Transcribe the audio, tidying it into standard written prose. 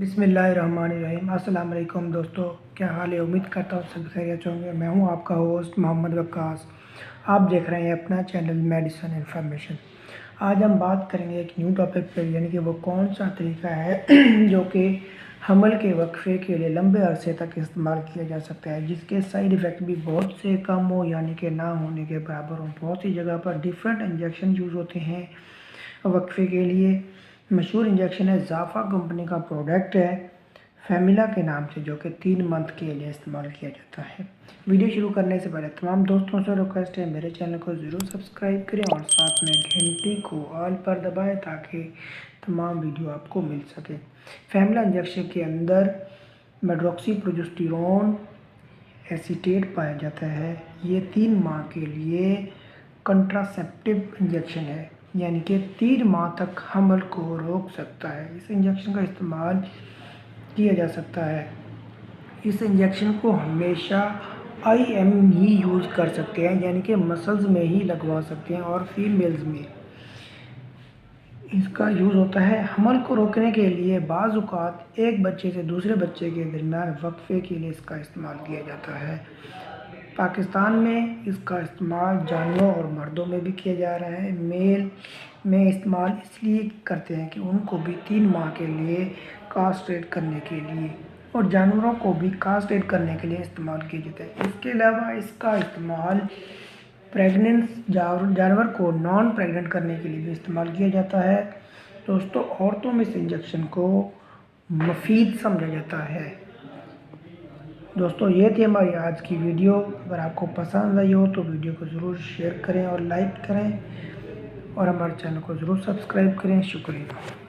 बिस्मिल्लाहिर्रहमानिर्रहीम। अस्सलाम वालेकुम दोस्तों, क्या हाल है? उम्मीद करता हूँ सब खैरियत होंगे। मैं हूँ आपका होस्ट मोहम्मद वक्कास। आप देख रहे हैं अपना चैनल मेडिसिन इन्फॉर्मेशन। आज हम बात करेंगे एक न्यू टॉपिक पर, यानी कि वो कौन सा तरीका है जो कि हमल के वक्फे के लिए लंबे अरसे तक इस्तेमाल किया जा सकता है, जिसके साइड इफ़ेक्ट भी बहुत से कम हो, यानी कि ना होने के बराबर हो। बहुत सी जगह पर डिफरेंट इंजेक्शन यूज़ होते हैं वक्फे के लिए। मशहूर इंजेक्शन है, ज़ाफ़ा कंपनी का प्रोडक्ट है फैमिला के नाम से, जो कि 3 मंथ के लिए इस्तेमाल किया जाता है। वीडियो शुरू करने से पहले तमाम दोस्तों से रिक्वेस्ट है, मेरे चैनल को ज़रूर सब्सक्राइब करें और साथ में घंटी को ऑल पर दबाएं ताकि तमाम वीडियो आपको मिल सके। फैमिला इंजेक्शन के अंदर मेड्रोक्सीप्रोजेस्टेरोन एसीटेट पाया जाता है। ये 3 माह के लिए कंट्रासेप्टिव इंजेक्शन है, यानी कि 3 माह तक हमल को रोक सकता है। इस इंजेक्शन का इस्तेमाल किया जा सकता है। इस इंजेक्शन को हमेशा IM ही यूज़ कर सकते हैं, यानी कि मसल्स में ही लगवा सकते हैं, और फीमेल्स में इसका यूज़ होता है हमल को रोकने के लिए। बाज़ औक़ात एक बच्चे से दूसरे बच्चे के दरमियान वक्फे के लिए इसका इस्तेमाल किया जाता है। पाकिस्तान में इसका इस्तेमाल जानवरों और मर्दों में भी किया जा रहा है। मेल में इस्तेमाल इसलिए करते हैं कि उनको भी 3 माह के लिए कास्ट्रेट करने के लिए, और जानवरों को भी कास्ट्रेट करने के लिए इस्तेमाल किया जाता है। इसके अलावा इसका इस्तेमाल प्रेग्नेंट जानवर को नॉन प्रेग्नेंट करने के लिए भी इस्तेमाल किया जाता है। दोस्तों, औरतों में इस इंजेक्शन को मुफीद समझा जाता है। दोस्तों, ये थी हमारी आज की वीडियो। अगर आपको पसंद आई हो तो वीडियो को ज़रूर शेयर करें और लाइक करें, और हमारे चैनल को ज़रूर सब्सक्राइब करें। शुक्रिया।